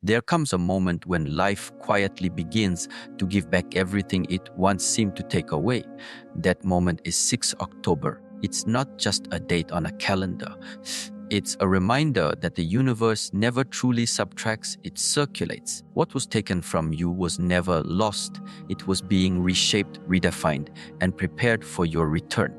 There comes a moment when life quietly begins to give back everything it once seemed to take away. That moment is 6 October. It's not just a date on a calendar. It's a reminder that the universe never truly subtracts, it circulates. What was taken from you was never lost. It was being reshaped, redefined, and prepared for your return.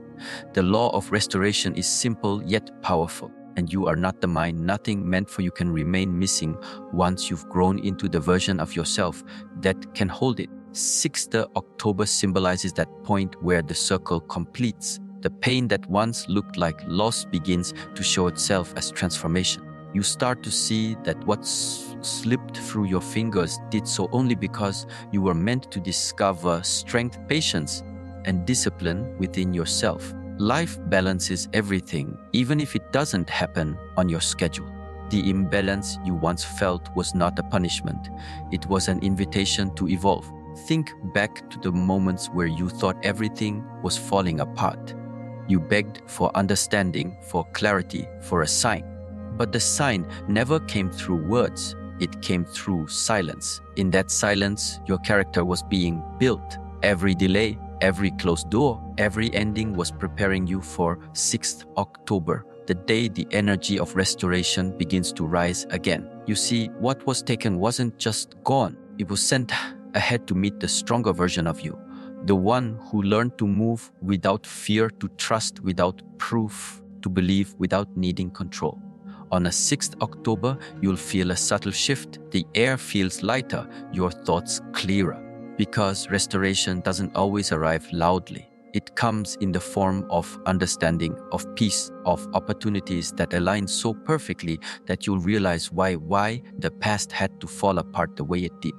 The law of restoration is simple yet powerful. And you are not the mind. Nothing meant for you can remain missing once you've grown into the version of yourself that can hold it. 6th October symbolizes that point where the circle completes. The pain that once looked like loss begins to show itself as transformation. You start to see that what slipped through your fingers did so only because you were meant to discover strength, patience, and discipline within yourself. Life balances everything, even if it doesn't happen on your schedule. The imbalance you once felt was not a punishment. It was an invitation to evolve. Think back to the moments where you thought everything was falling apart. You begged for understanding, for clarity, for a sign. But the sign never came through words. It came through silence. In that silence, your character was being built. Every delay, every closed door, every ending was preparing you for 6th October, the day the energy of restoration begins to rise again. You see, what was taken wasn't just gone. It was sent ahead to meet the stronger version of you, the one who learned to move without fear, to trust without proof, to believe without needing control. On a 6th October, you'll feel a subtle shift. The air feels lighter, your thoughts clearer. Because restoration doesn't always arrive loudly. It comes in the form of understanding, of peace, of opportunities that align so perfectly that you'll realize why the past had to fall apart the way it did.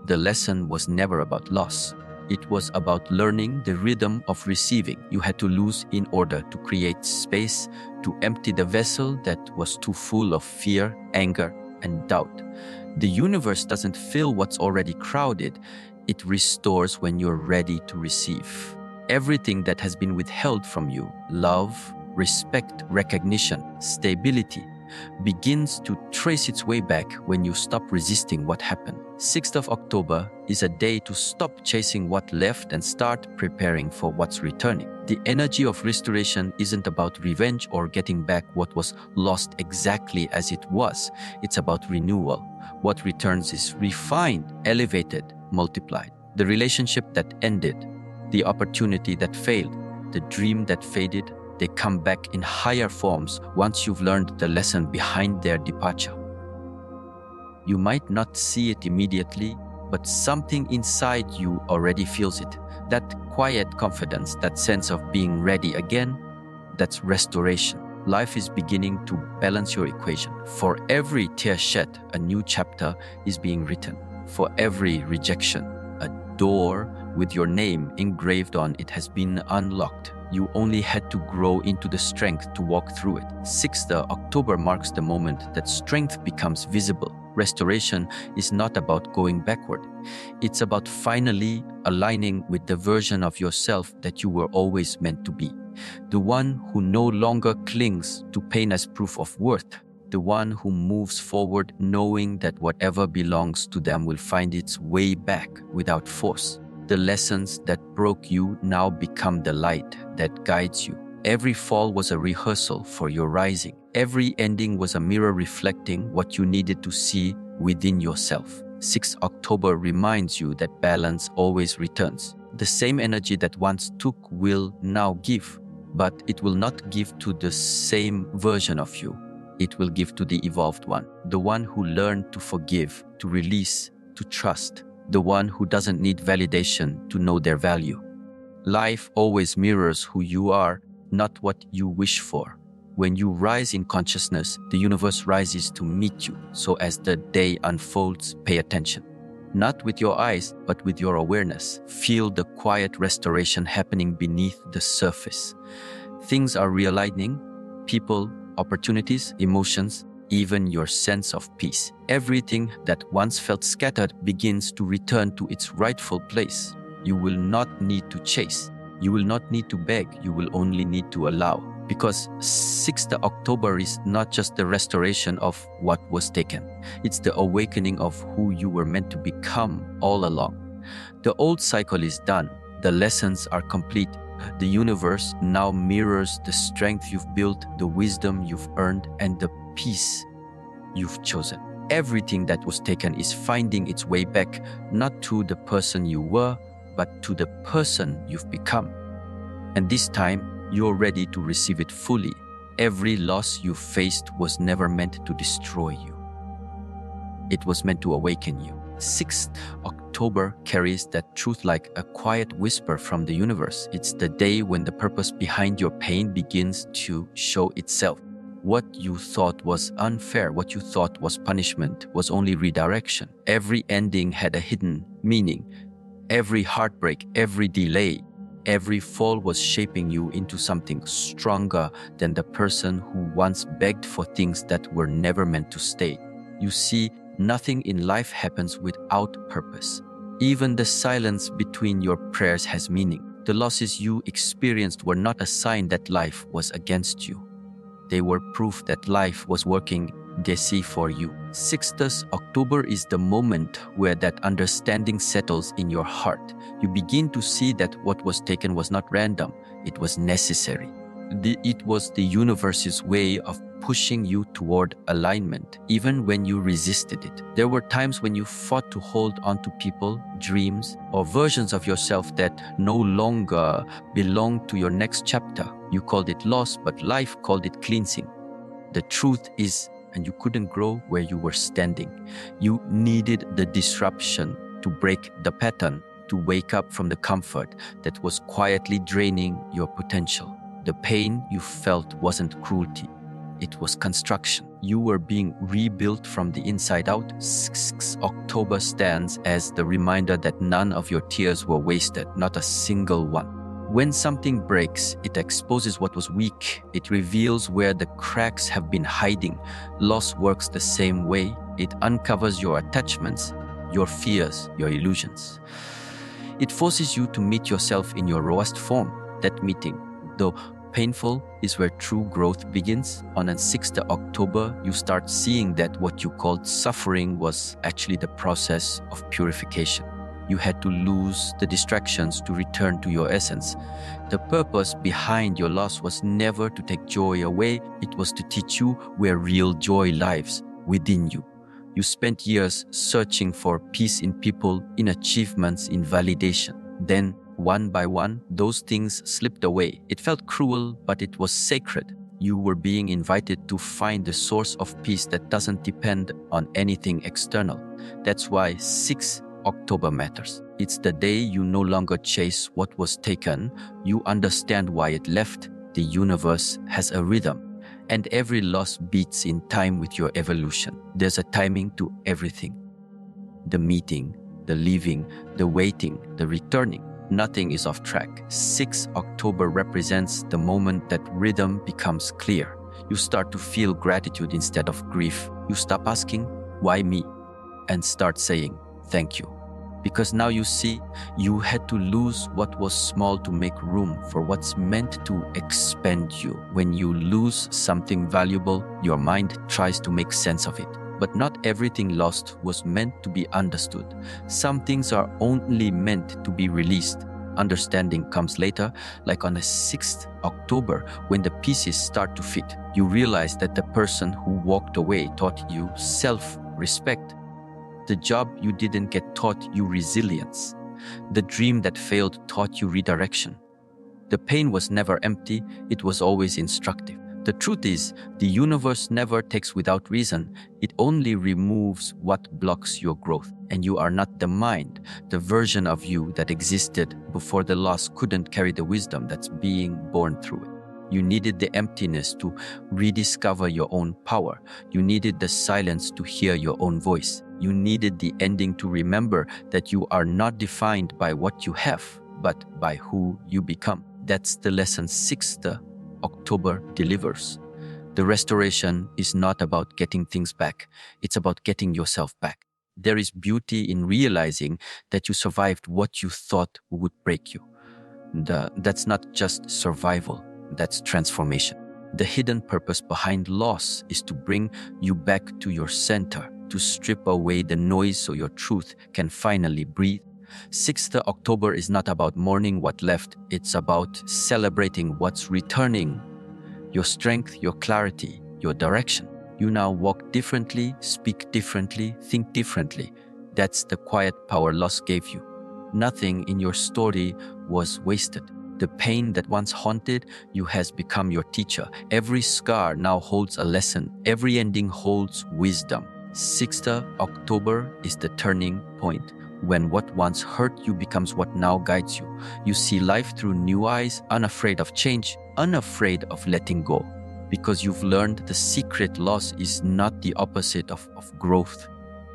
The lesson was never about loss. It was about learning the rhythm of receiving. You had to lose in order to create space, to empty the vessel that was too full of fear, anger, and doubt. The universe doesn't fill what's already crowded. It restores when you're ready to receive. Everything that has been withheld from you, love, respect, recognition, stability, begins to trace its way back when you stop resisting what happened. 6th of October is a day to stop chasing what left and start preparing for what's returning. The energy of restoration isn't about revenge or getting back what was lost exactly as it was. It's about renewal. What returns is refined, elevated, multiplied. The relationship that ended, the opportunity that failed, the dream that faded, they come back in higher forms once you've learned the lesson behind their departure. You might not see it immediately, but something inside you already feels it. That quiet confidence, that sense of being ready again, that's restoration. Life is beginning to balance your equation. For every tear shed, a new chapter is being written. For every rejection, a door with your name engraved on it has been unlocked. You only had to grow into the strength to walk through it. 6th October marks the moment that strength becomes visible. Restoration is not about going backward. It's about finally aligning with the version of yourself that you were always meant to be. The one who no longer clings to pain as proof of worth. The one who moves forward knowing that whatever belongs to them will find its way back without force. The lessons that broke you now become the light that guides you. Every fall was a rehearsal for your rising. Every ending was a mirror reflecting what you needed to see within yourself. 6th October reminds you that balance always returns. The same energy that once took will now give, but it will not give to the same version of you. It will give to the evolved one, the one who learned to forgive, to release, to trust, the one who doesn't need validation to know their value. Life always mirrors who you are, not what you wish for. When you rise in consciousness, the universe rises to meet you. So as the day unfolds, pay attention. Not with your eyes, but with your awareness. Feel the quiet restoration happening beneath the surface. Things are realigning, people, opportunities, emotions, even your sense of peace. Everything that once felt scattered begins to return to its rightful place. You will not need to chase. You will not need to beg. You will only need to allow. Because 6th October is not just the restoration of what was taken. It's the awakening of who you were meant to become all along. The old cycle is done. The lessons are complete. The universe now mirrors the strength you've built, the wisdom you've earned, and the peace you've chosen. Everything that was taken is finding its way back, not to the person you were, but to the person you've become. And this time, you're ready to receive it fully. Every loss you faced was never meant to destroy you. It was meant to awaken you. 6th October carries that truth like a quiet whisper from the universe. It's the day when the purpose behind your pain begins to show itself. What you thought was unfair, what you thought was punishment, was only redirection. Every ending had a hidden meaning. Every heartbreak, every delay, every fall was shaping you into something stronger than the person who once begged for things that were never meant to stay. You see, nothing in life happens without purpose. Even the silence between your prayers has meaning. The losses you experienced were not a sign that life was against you. They were proof that life was working desi for you. 6th October is the moment where that understanding settles in your heart. You begin to see that what was taken was not random, it was necessary. It was the universe's way of pushing you toward alignment, even when you resisted it. There were times when you fought to hold on to people, dreams, or versions of yourself that no longer belonged to your next chapter. You called it loss, but life called it cleansing. The truth is, and you couldn't grow where you were standing. You needed the disruption to break the pattern, to wake up from the comfort that was quietly draining your potential. The pain you felt wasn't cruelty. It was construction. You were being rebuilt from the inside out. 6th October stands as the reminder that none of your tears were wasted, not a single one. When something breaks, it exposes what was weak. It reveals where the cracks have been hiding. Loss works the same way. It uncovers your attachments, your fears, your illusions. It forces you to meet yourself in your rawest form. That meeting, though painful, is where true growth begins. On 6th October, you start seeing that what you called suffering was actually the process of purification. You had to lose the distractions to return to your essence. The purpose behind your loss was never to take joy away. It was to teach you where real joy lives, within you. You spent years searching for peace in people, in achievements, in validation. Then, one by one, those things slipped away. It felt cruel, but it was sacred. You were being invited to find the source of peace that doesn't depend on anything external. That's why 6th October matters. It's the day you no longer chase what was taken. You understand why it left. The universe has a rhythm, and every loss beats in time with your evolution. There's a timing to everything. The meeting, the leaving, the waiting, the returning. Nothing is off track. 6th October represents the moment that rhythm becomes clear. You start to feel gratitude instead of grief. You stop asking, why me? And start saying, thank you. Because now you see, you had to lose what was small to make room for what's meant to expand you. When you lose something valuable, your mind tries to make sense of it. But not everything lost was meant to be understood. Some things are only meant to be released. Understanding comes later, like on the 6th October, when the pieces start to fit. You realize that the person who walked away taught you self-respect. The job you didn't get taught you resilience. The dream that failed taught you redirection. The pain was never empty, it was always instructive. The truth is, the universe never takes without reason. It only removes what blocks your growth. And you are not the mind, the version of you that existed before the loss couldn't carry the wisdom that's being born through it. You needed the emptiness to rediscover your own power. You needed the silence to hear your own voice. You needed the ending to remember that you are not defined by what you have, but by who you become. That's the lesson 6th October delivers. The restoration is not about getting things back. It's about getting yourself back. There is beauty in realizing that you survived what you thought would break you. That's not just survival. That's transformation. The hidden purpose behind loss is to bring you back to your center, to strip away the noise so your truth can finally breathe. 6th October is not about mourning what left, it's about celebrating what's returning. Your strength, your clarity, your direction. You now walk differently, speak differently, think differently. That's the quiet power loss gave you. Nothing in your story was wasted. The pain that once haunted you has become your teacher. Every scar now holds a lesson. Every ending holds wisdom. 6th October is the turning point, when what once hurt you becomes what now guides you. You see life through new eyes, unafraid of change, unafraid of letting go. Because you've learned the secret loss is not the opposite of growth.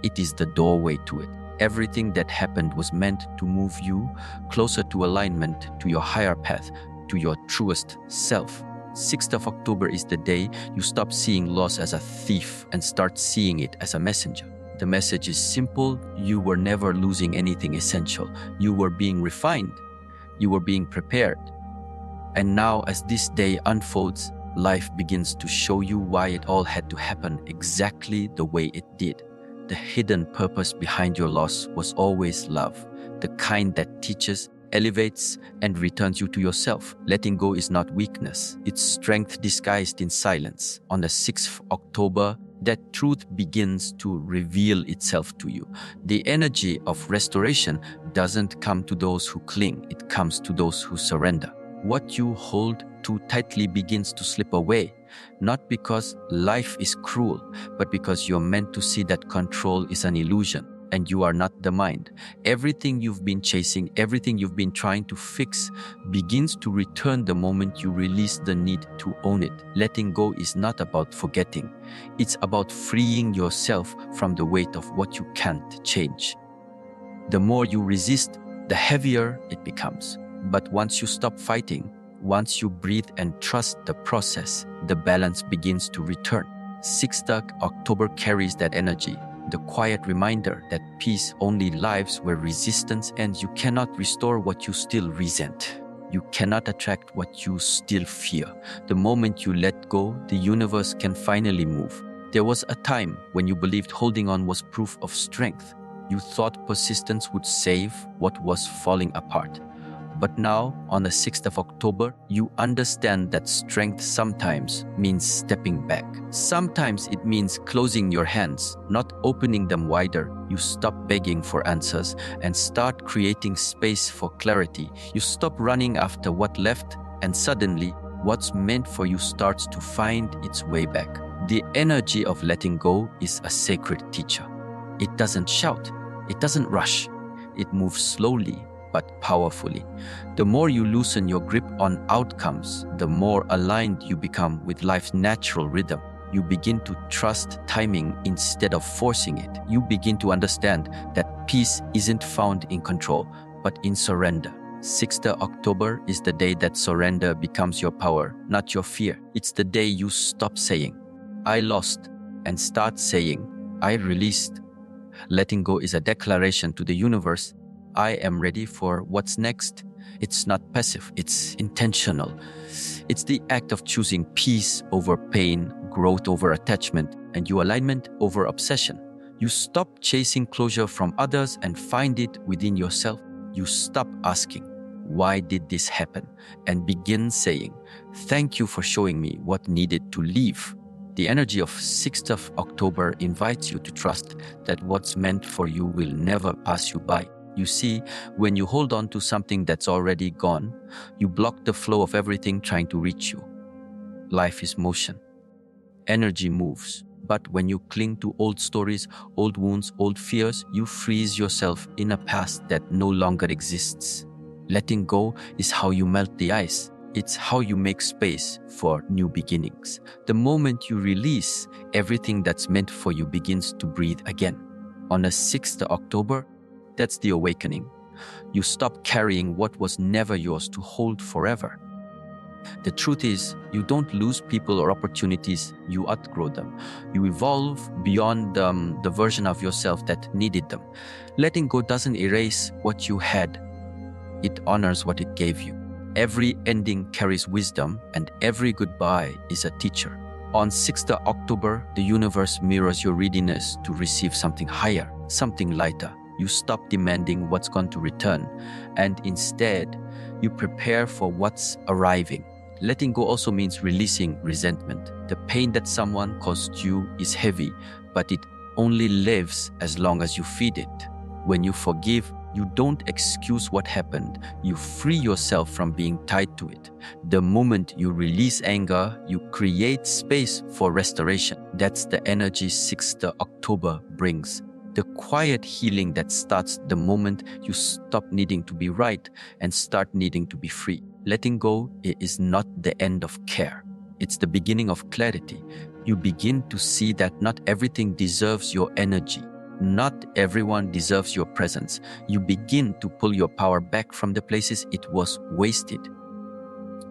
It is the doorway to it. Everything that happened was meant to move you closer to alignment, to your higher path, to your truest self. 6th of October is the day you stop seeing loss as a thief and start seeing it as a messenger. The message is simple. You were never losing anything essential. You were being refined. You were being prepared. And now, as this day unfolds, life begins to show you why it all had to happen exactly the way it did. The hidden purpose behind your loss was always love, the kind that teaches, elevates, and returns you to yourself. Letting go is not weakness, it's strength disguised in silence. On the 6th of October, that truth begins to reveal itself to you. The energy of restoration doesn't come to those who cling, it comes to those who surrender. What you hold too tightly begins to slip away, not because life is cruel, but because you're meant to see that control is an illusion and you are not the mind. Everything you've been chasing, everything you've been trying to fix begins to return the moment you release the need to own it. Letting go is not about forgetting. It's about freeing yourself from the weight of what you can't change. The more you resist, the heavier it becomes. But once you stop fighting, once you breathe and trust the process, the balance begins to return. 6th October carries that energy, the quiet reminder that peace only lives where resistance ends. You cannot restore what you still resent. You cannot attract what you still fear. The moment you let go, the universe can finally move. There was a time when you believed holding on was proof of strength. You thought persistence would save what was falling apart. But now, on the 6th of October, you understand that strength sometimes means stepping back. Sometimes it means closing your hands, not opening them wider. You stop begging for answers and start creating space for clarity. You stop running after what left, and suddenly, what's meant for you starts to find its way back. The energy of letting go is a sacred teacher. It doesn't shout, it doesn't rush, it moves slowly but powerfully. The more you loosen your grip on outcomes, the more aligned you become with life's natural rhythm. You begin to trust timing instead of forcing it. You begin to understand that peace isn't found in control, but in surrender. 6th October is the day that surrender becomes your power, not your fear. It's the day you stop saying, "I lost," and start saying, "I released." Letting go is a declaration to the universe, I am ready for what's next. It's not passive, it's intentional. It's the act of choosing peace over pain, growth over attachment, and your alignment over obsession. You stop chasing closure from others and find it within yourself. You stop asking, "Why did this happen?" and begin saying, "Thank you for showing me what needed to leave." The energy of 6th of October invites you to trust that what's meant for you will never pass you by. You see, when you hold on to something that's already gone, you block the flow of everything trying to reach you. Life is motion. Energy moves. But when you cling to old stories, old wounds, old fears, you freeze yourself in a past that no longer exists. Letting go is how you melt the ice. It's how you make space for new beginnings. The moment you release, everything that's meant for you begins to breathe again. On the 6th of October, that's the awakening. You stop carrying what was never yours to hold forever. The truth is, you don't lose people or opportunities, you outgrow them. You evolve beyond the version of yourself that needed them. Letting go doesn't erase what you had. It honors what it gave you. Every ending carries wisdom, and every goodbye is a teacher. On 6th October, the universe mirrors your readiness to receive something higher, something lighter. You stop demanding what's going to return, and instead, you prepare for what's arriving. Letting go also means releasing resentment. The pain that someone caused you is heavy, but it only lives as long as you feed it. When you forgive, you don't excuse what happened, you free yourself from being tied to it. The moment you release anger, you create space for restoration. That's the energy 6th October brings. The quiet healing that starts the moment you stop needing to be right and start needing to be free. Letting go is not the end of care. It's the beginning of clarity. You begin to see that not everything deserves your energy. Not everyone deserves your presence. You begin to pull your power back from the places it was wasted.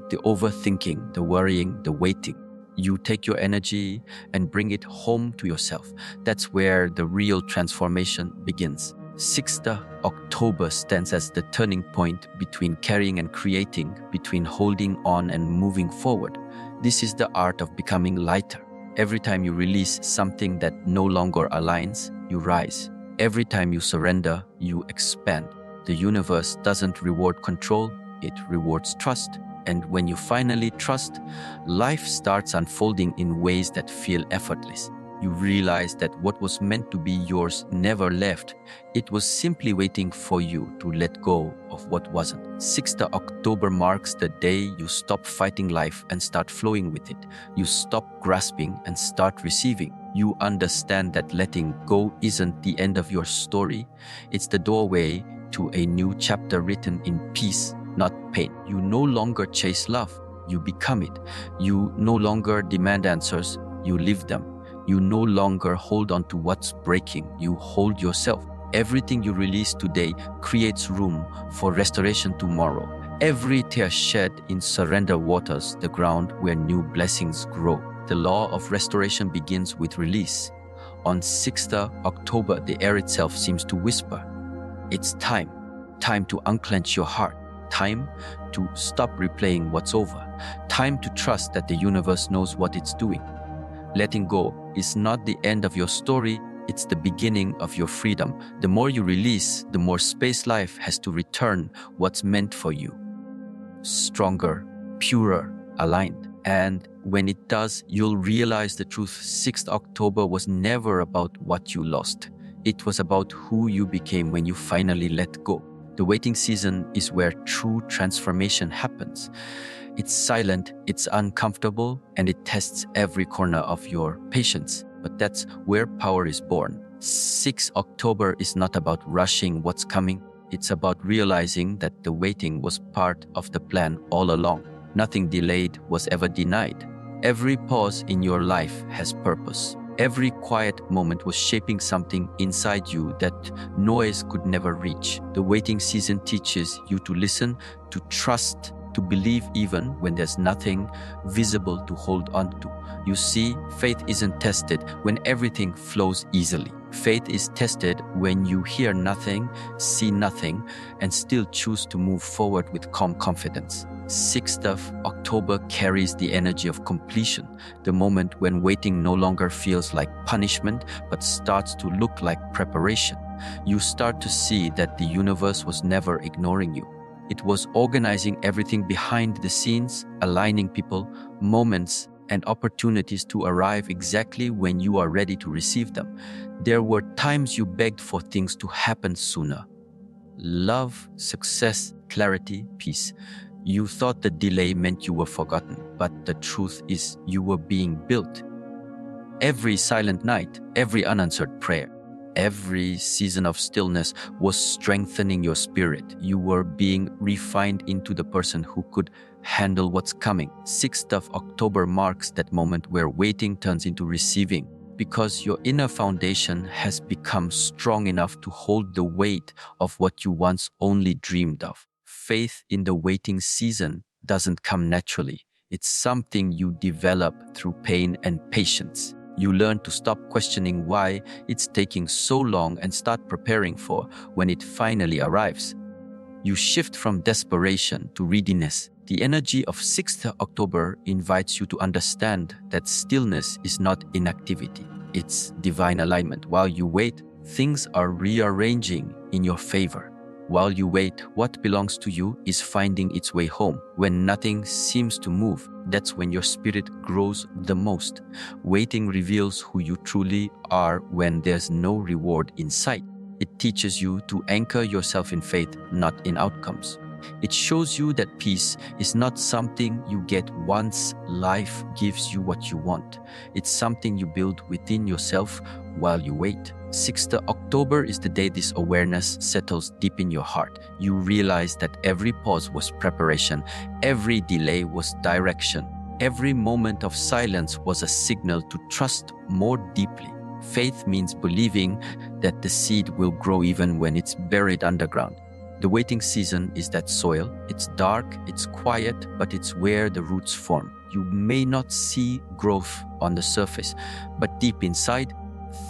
The overthinking, the worrying, the waiting. You take your energy and bring it home to yourself. That's where the real transformation begins. 6th October stands as the turning point between carrying and creating, between holding on and moving forward. This is the art of becoming lighter. Every time you release something that no longer aligns, you rise. Every time you surrender, you expand. The universe doesn't reward control, it rewards trust. And when you finally trust, life starts unfolding in ways that feel effortless. You realize that what was meant to be yours never left. It was simply waiting for you to let go of what wasn't. 6th October marks the day you stop fighting life and start flowing with it. You stop grasping and start receiving. You understand that letting go isn't the end of your story. It's the doorway to a new chapter written in peace, not pain. You no longer chase love, you become it. You no longer demand answers, you live them. You no longer hold on to what's breaking, you hold yourself. Everything you release today creates room for restoration tomorrow. Every tear shed in surrender waters the ground where new blessings grow. The law of restoration begins with release. On 6th October, the air itself seems to whisper. It's time. Time to unclench your heart. Time to stop replaying what's over. Time to trust that the universe knows what it's doing. Letting go is not the end of your story, it's the beginning of your freedom. The more you release, the more space life has to return what's meant for you. Stronger, purer, aligned. And when it does, you'll realize the truth. 6th October was never about what you lost. It was about who you became when you finally let go. The waiting season is where true transformation happens. It's silent, it's uncomfortable, and it tests every corner of your patience. But that's where power is born. 6 October is not about rushing what's coming. It's about realizing that the waiting was part of the plan all along. Nothing delayed was ever denied. Every pause in your life has purpose. Every quiet moment was shaping something inside you that noise could never reach. The waiting season teaches you to listen, to trust, to believe even when there's nothing visible to hold on to. You see, faith isn't tested when everything flows easily. Faith is tested when you hear nothing, see nothing, and still choose to move forward with calm confidence. 6th October carries the energy of completion, the moment when waiting no longer feels like punishment but starts to look like preparation. You start to see that the universe was never ignoring you. It was organizing everything behind the scenes, aligning people, moments, and opportunities to arrive exactly when you are ready to receive them. There were times you begged for things to happen sooner. Love, success, clarity, peace. You thought the delay meant you were forgotten, but the truth is you were being built. Every silent night, every unanswered prayer, every season of stillness was strengthening your spirit. You were being refined into the person who could handle what's coming. 6th October marks that moment where waiting turns into receiving, because your inner foundation has become strong enough to hold the weight of what you once only dreamed of. Faith in the waiting season doesn't come naturally. It's something you develop through pain and patience. You learn to stop questioning why it's taking so long and start preparing for when it finally arrives. You shift from desperation to readiness. The energy of 6th October invites you to understand that stillness is not inactivity, it's divine alignment. While you wait, things are rearranging in your favor. While you wait, what belongs to you is finding its way home. When nothing seems to move, that's when your spirit grows the most. Waiting reveals who you truly are when there's no reward in sight. It teaches you to anchor yourself in faith, not in outcomes. It shows you that peace is not something you get once life gives you what you want. It's something you build within yourself while you wait. 6th October is the day this awareness settles deep in your heart. You realize that every pause was preparation, every delay was direction, every moment of silence was a signal to trust more deeply. Faith means believing that the seed will grow even when it's buried underground. The waiting season is that soil. It's dark, it's quiet, but it's where the roots form. You may not see growth on the surface, but deep inside,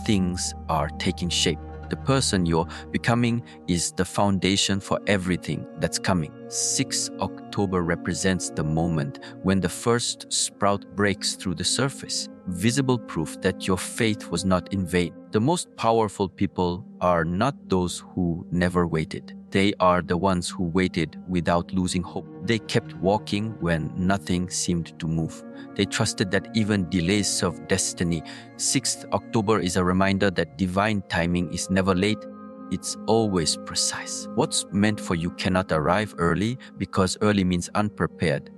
things are taking shape. The person you're becoming is the foundation for everything that's coming. 6 October represents the moment when the first sprout breaks through the surface, visible proof that your faith was not in vain. The most powerful people are not those who never waited. They are the ones who waited without losing hope. They kept walking when nothing seemed to move. They trusted that even delays serve destiny. 6th October is a reminder that divine timing is never late. It's always precise. What's meant for you cannot arrive early because early means unprepared.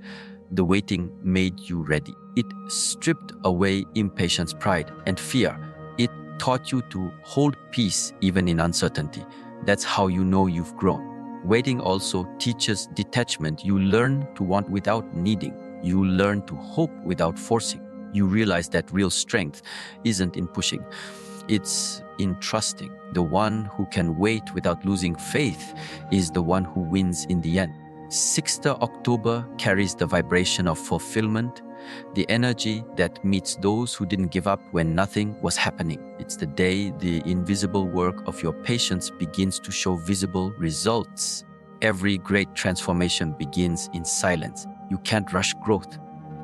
The waiting made you ready. It stripped away impatience, pride, and fear. It taught you to hold peace even in uncertainty. That's how you know you've grown. Waiting also teaches detachment. You learn to want without needing. You learn to hope without forcing. You realize that real strength isn't in pushing, it's in trusting. The one who can wait without losing faith is the one who wins in the end. 6th October carries the vibration of fulfillment, the energy that meets those who didn't give up when nothing was happening. It's the day the invisible work of your patience begins to show visible results. Every great transformation begins in silence. You can't rush growth.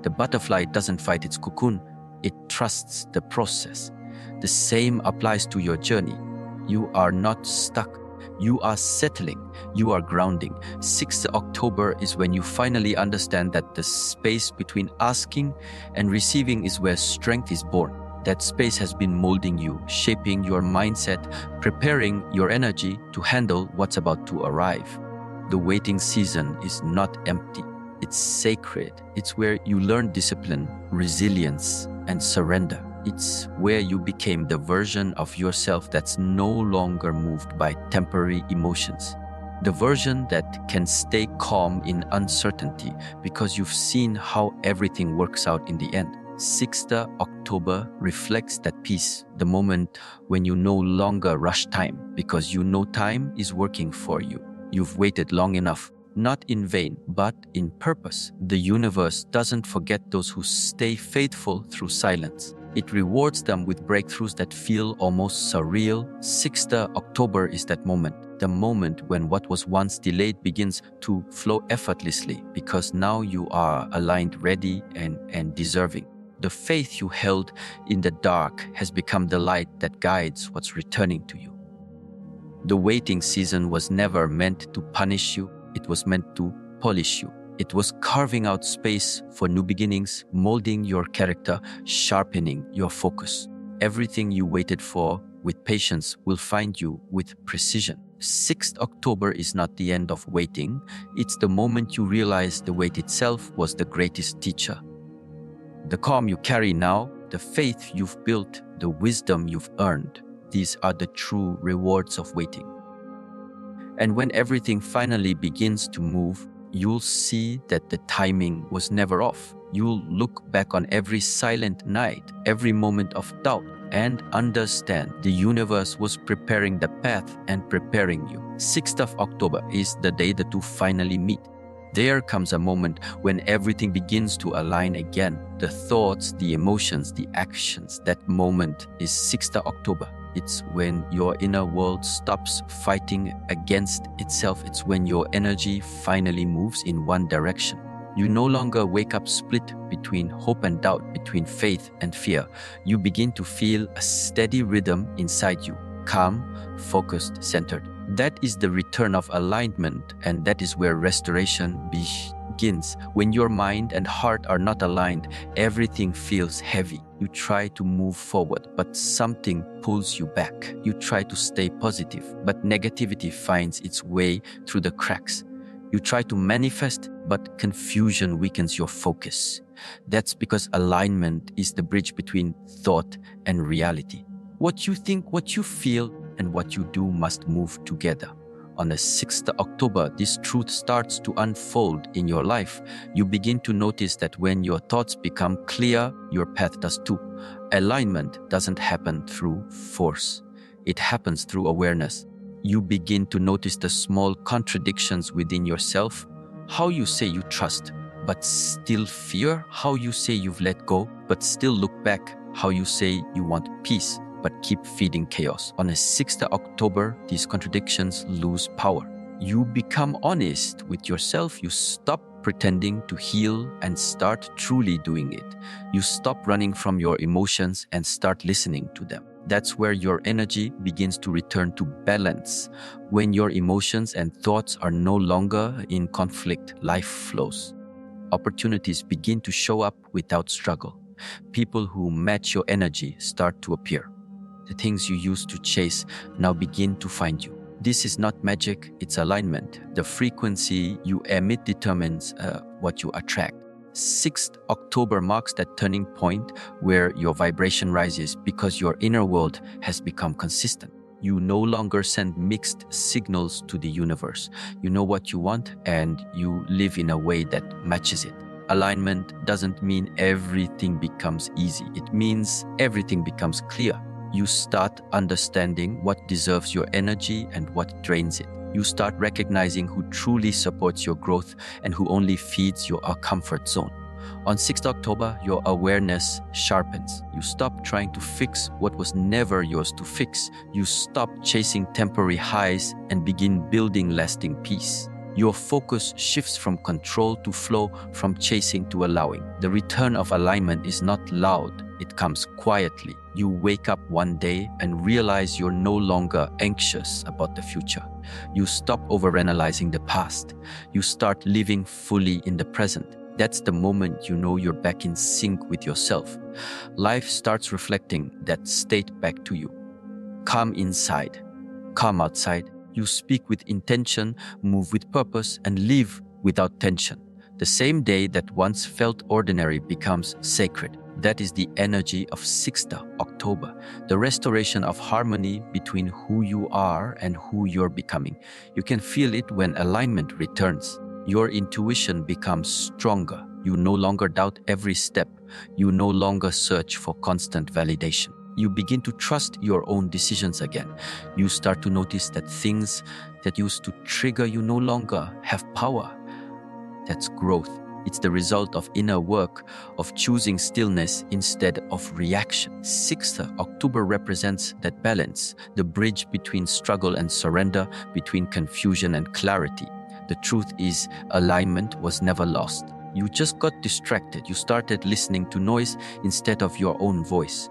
The butterfly doesn't fight its cocoon, it trusts the process. The same applies to your journey. You are not stuck. You are settling. You are grounding. 6th October is when you finally understand that the space between asking and receiving is where strength is born. That space has been molding you, shaping your mindset, preparing your energy to handle what's about to arrive. The waiting season is not empty. It's sacred. It's where you learn discipline, resilience, and surrender. It's where you became the version of yourself that's no longer moved by temporary emotions. The version that can stay calm in uncertainty because you've seen how everything works out in the end. 6th October reflects that peace, the moment when you no longer rush time because you know time is working for you. You've waited long enough, not in vain, but in purpose. The universe doesn't forget those who stay faithful through silence. It rewards them with breakthroughs that feel almost surreal. 6th October is that moment, the moment when what was once delayed begins to flow effortlessly because now you are aligned, ready, and deserving. The faith you held in the dark has become the light that guides what's returning to you. The waiting season was never meant to punish you, it was meant to polish you. It was carving out space for new beginnings, molding your character, sharpening your focus. Everything you waited for with patience will find you with precision. 6th October is not the end of waiting. It's the moment you realize the wait itself was the greatest teacher. The calm you carry now, the faith you've built, the wisdom you've earned, these are the true rewards of waiting. And when everything finally begins to move, you'll see that the timing was never off. You'll look back on every silent night, every moment of doubt, and understand the universe was preparing the path and preparing you. 6th of October is the day the two finally meet. There comes a moment when everything begins to align again. The thoughts, the emotions, the actions. That moment is 6th of October. It's when your inner world stops fighting against itself. It's when your energy finally moves in one direction. You no longer wake up split between hope and doubt, between faith and fear. You begin to feel a steady rhythm inside you, calm, focused, centered. That is the return of alignment, and that is where restoration begins. When your mind and heart are not aligned, everything feels heavy. You try to move forward, but something pulls you back. You try to stay positive, but negativity finds its way through the cracks. You try to manifest, but confusion weakens your focus. That's because alignment is the bridge between thought and reality. What you think, what you feel, and what you do must move together. On the 6th of October, this truth starts to unfold in your life. You begin to notice that when your thoughts become clear, your path does too. Alignment doesn't happen through force. It happens through awareness. You begin to notice the small contradictions within yourself. How you say you trust, but still fear. How you say you've let go, but still look back. How you say you want peace, but keep feeding chaos. On the 6th of October, these contradictions lose power. You become honest with yourself. You stop pretending to heal and start truly doing it. You stop running from your emotions and start listening to them. That's where your energy begins to return to balance. When your emotions and thoughts are no longer in conflict, life flows. Opportunities begin to show up without struggle. People who match your energy start to appear. The things you used to chase now begin to find you. This is not magic, it's alignment. The frequency you emit determines what you attract. 6th October marks that turning point where your vibration rises because your inner world has become consistent. You no longer send mixed signals to the universe. You know what you want and you live in a way that matches it. Alignment doesn't mean everything becomes easy. It means everything becomes clear. You start understanding what deserves your energy and what drains it. You start recognizing who truly supports your growth and who only feeds your comfort zone. On 6th October, your awareness sharpens. You stop trying to fix what was never yours to fix. You stop chasing temporary highs and begin building lasting peace. Your focus shifts from control to flow, from chasing to allowing. The return of alignment is not loud. It comes quietly. You wake up one day and realize you're no longer anxious about the future. You stop overanalyzing the past. You start living fully in the present. That's the moment you know you're back in sync with yourself. Life starts reflecting that state back to you. Calm inside, calm outside. You speak with intention, move with purpose, and live without tension. The same day that once felt ordinary becomes sacred. That is the energy of 6th October, the restoration of harmony between who you are and who you're becoming. You can feel it when alignment returns. Your intuition becomes stronger. You no longer doubt every step. You no longer search for constant validation. You begin to trust your own decisions again. You start to notice that things that used to trigger you no longer have power. That's growth. It's the result of inner work, of choosing stillness instead of reaction. 6th October represents that balance, the bridge between struggle and surrender, between confusion and clarity. The truth is, alignment was never lost. You just got distracted. You started listening to noise instead of your own voice.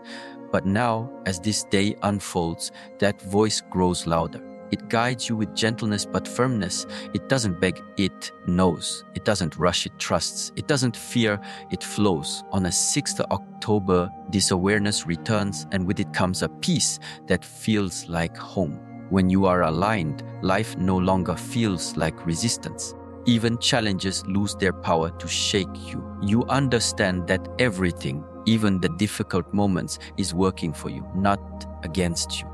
But now, as this day unfolds, that voice grows louder. It guides you with gentleness but firmness. It doesn't beg, it knows. It doesn't rush, it trusts. It doesn't fear, it flows. On the 6th of October, this awareness returns, and with it comes a peace that feels like home. When you are aligned, life no longer feels like resistance. Even challenges lose their power to shake you. You understand that everything, even the difficult moments, is working for you, not against you.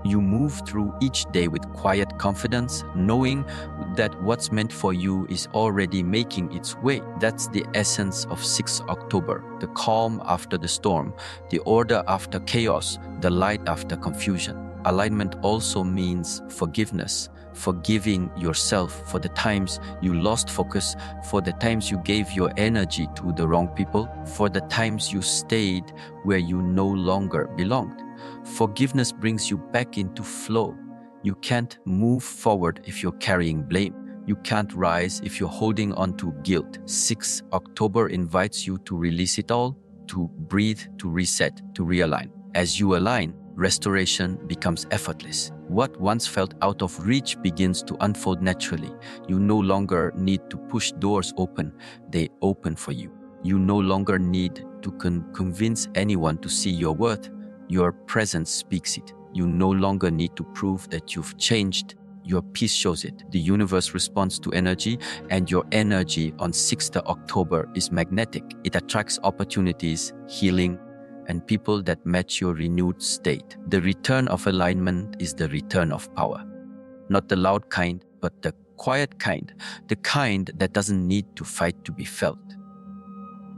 You move through each day with quiet confidence, knowing that what's meant for you is already making its way. That's the essence of 6th October, the calm after the storm, the order after chaos, the light after confusion. Alignment also means forgiveness, forgiving yourself for the times you lost focus, for the times you gave your energy to the wrong people, for the times you stayed where you no longer belonged. Forgiveness brings you back into flow. You can't move forward if you're carrying blame. You can't rise if you're holding on to guilt. 6 October invites you to release it all, to breathe, to reset, to realign. As you align, restoration becomes effortless. What once felt out of reach begins to unfold naturally. You no longer need to push doors open, they open for you. You no longer need to convince anyone to see your worth. Your presence speaks it. You no longer need to prove that you've changed. Your peace shows it. The universe responds to energy, and your energy on 6th October is magnetic. It attracts opportunities, healing, and people that match your renewed state. The return of alignment is the return of power. Not the loud kind, but the quiet kind. The kind that doesn't need to fight to be felt.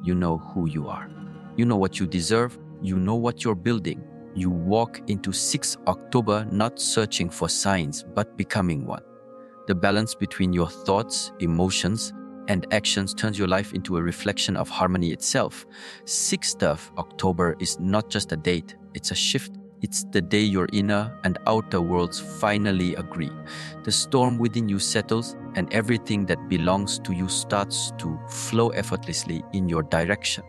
You know who you are. You know what you deserve. You know what you're building. You walk into 6 October not searching for signs, but becoming one. The balance between your thoughts, emotions, and actions turns your life into a reflection of harmony itself. 6th of October is not just a date, it's a shift. It's the day your inner and outer worlds finally agree. The storm within you settles, and everything that belongs to you starts to flow effortlessly in your direction.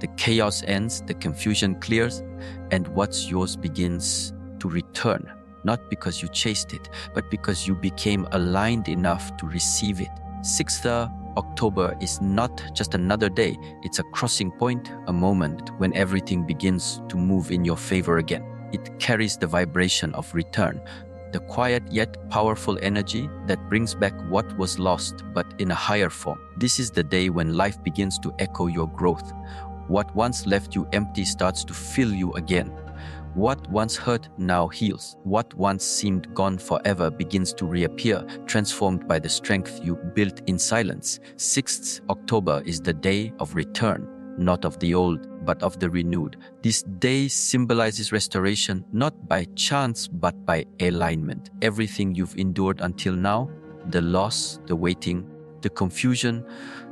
The chaos ends, the confusion clears, and what's yours begins to return, not because you chased it, but because you became aligned enough to receive it. 6th October is not just another day, it's a crossing point, a moment when everything begins to move in your favor again. It carries the vibration of return, the quiet yet powerful energy that brings back what was lost, but in a higher form. This is the day when life begins to echo your growth. What once left you empty starts to fill you again. What once hurt now heals. What once seemed gone forever begins to reappear, transformed by the strength you built in silence. 6th October is the day of return, not of the old, but of the renewed. This day symbolizes restoration, not by chance, but by alignment. Everything you've endured until now, the loss, the waiting, the confusion,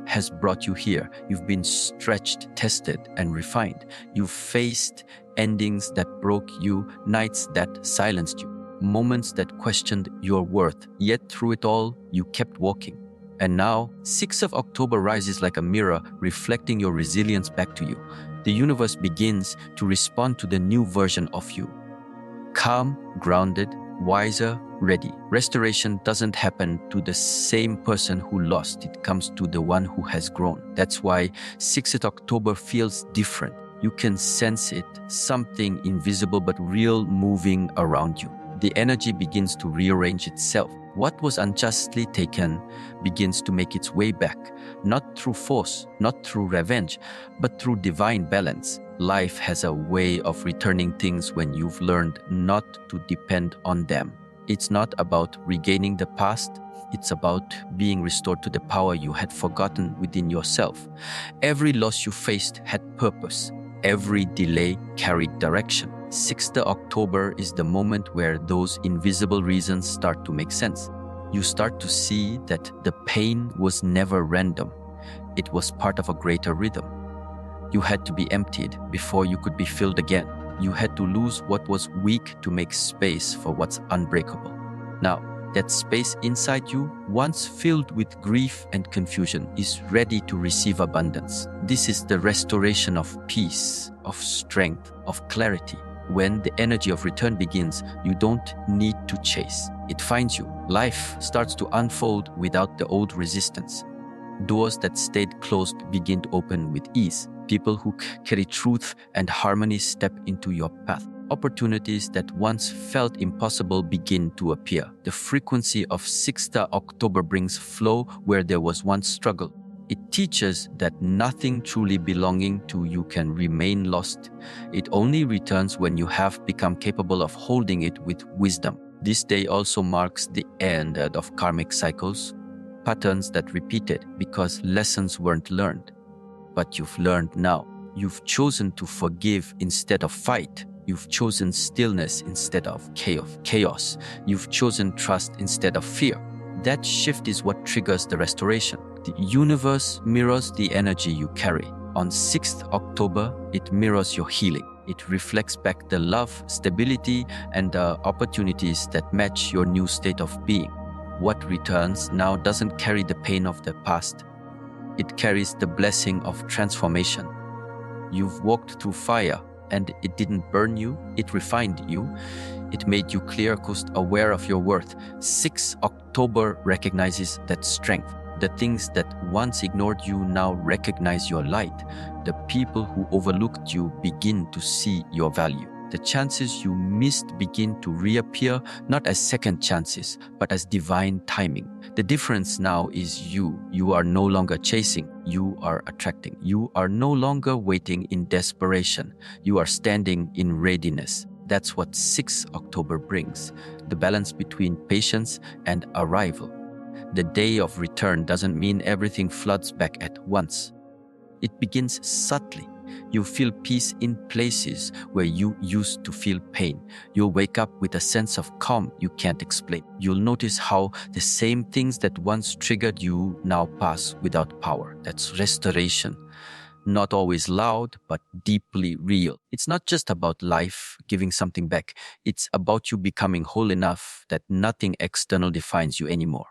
has brought you here. You've been stretched, tested, and refined. You've faced endings that broke you, nights that silenced you, moments that questioned your worth. Yet through it all, you kept walking. And now, 6th of October rises like a mirror, reflecting your resilience back to you. The universe begins to respond to the new version of you. Calm, grounded, wiser, ready. Restoration doesn't happen to the same person who lost. It comes to the one who has grown. That's why 6th October feels different. You can sense it, something invisible but real moving around you. The energy begins to rearrange itself. What was unjustly taken begins to make its way back, not through force, not through revenge, but through divine balance. Life has a way of returning things when you've learned not to depend on them. It's not about regaining the past, it's about being restored to the power you had forgotten within yourself. Every loss you faced had purpose. Every delay carried direction. 6th October is the moment where those invisible reasons start to make sense. You start to see that the pain was never random. It was part of a greater rhythm. You had to be emptied before you could be filled again. You had to lose what was weak to make space for what's unbreakable. Now, that space inside you, once filled with grief and confusion, is ready to receive abundance. This is the restoration of peace, of strength, of clarity. When the energy of return begins, you don't need to chase. It finds you. Life starts to unfold without the old resistance. Doors that stayed closed begin to open with ease. People who carry truth and harmony step into your path. Opportunities that once felt impossible begin to appear. The frequency of 6th October brings flow where there was once struggle. It teaches that nothing truly belonging to you can remain lost. It only returns when you have become capable of holding it with wisdom. This day also marks the end of karmic cycles, patterns that repeated because lessons weren't learned. But you've learned now. You've chosen to forgive instead of fight. You've chosen stillness instead of chaos. You've chosen trust instead of fear. That shift is what triggers the restoration. The universe mirrors the energy you carry. On 6th October, it mirrors your healing. It reflects back the love, stability, and the opportunities that match your new state of being. What returns now doesn't carry the pain of the past. It carries the blessing of transformation. You've walked through fire, and it didn't burn you, it refined you. It made you clear-coast aware of your worth. 6 October recognizes that strength. The things that once ignored you now recognize your light. The people who overlooked you begin to see your value. The chances you missed begin to reappear, not as second chances, but as divine timing. The difference now is you. You are no longer chasing, you are attracting. You are no longer waiting in desperation. You are standing in readiness. That's what 6 October brings, the balance between patience and arrival. The day of return doesn't mean everything floods back at once. It begins subtly. You feel peace in places where you used to feel pain. You'll wake up with a sense of calm you can't explain. You'll notice how the same things that once triggered you now pass without power. That's restoration. Not always loud, but deeply real. It's not just about life giving something back. It's about you becoming whole enough that nothing external defines you anymore.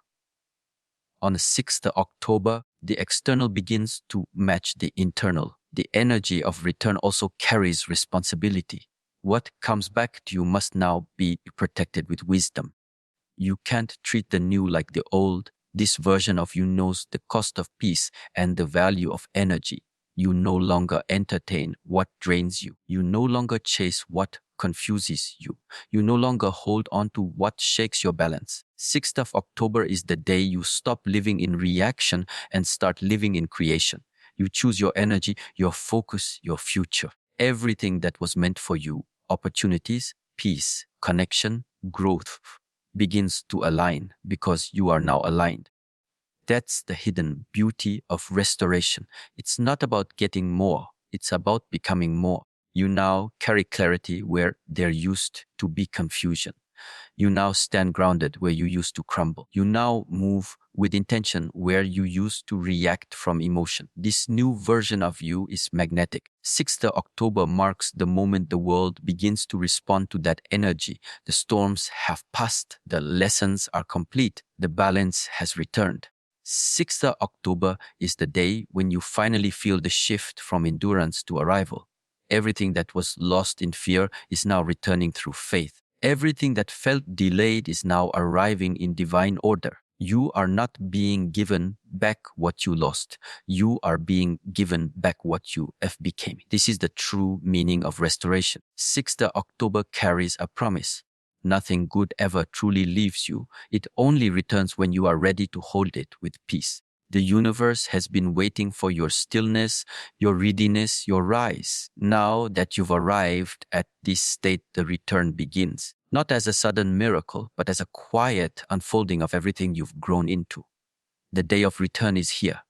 On the 6th of October, the external begins to match the internal. The energy of return also carries responsibility. What comes back to you must now be protected with wisdom. You can't treat the new like the old. This version of you knows the cost of peace and the value of energy. You no longer entertain what drains you. You no longer chase what confuses you. You no longer hold on to what shakes your balance. 6th of October is the day you stop living in reaction and start living in creation. You choose your energy, your focus, your future. Everything that was meant for you, opportunities, peace, connection, growth, begins to align because you are now aligned. That's the hidden beauty of restoration. It's not about getting more. It's about becoming more. You now carry clarity where there used to be confusion. You now stand grounded where you used to crumble. You now move with intention where you used to react from emotion. This new version of you is magnetic. 6th of October marks the moment the world begins to respond to that energy. The storms have passed. The lessons are complete. The balance has returned. 6th of October is the day when you finally feel the shift from endurance to arrival. Everything that was lost in fear is now returning through faith. Everything that felt delayed is now arriving in divine order. You are not being given back what you lost. You are being given back what you have become. This is the true meaning of restoration. 6th of October carries a promise. Nothing good ever truly leaves you. It only returns when you are ready to hold it with peace. The universe has been waiting for your stillness, your readiness, your rise. Now that you've arrived at this state, the return begins. Not as a sudden miracle, but as a quiet unfolding of everything you've grown into. The day of return is here.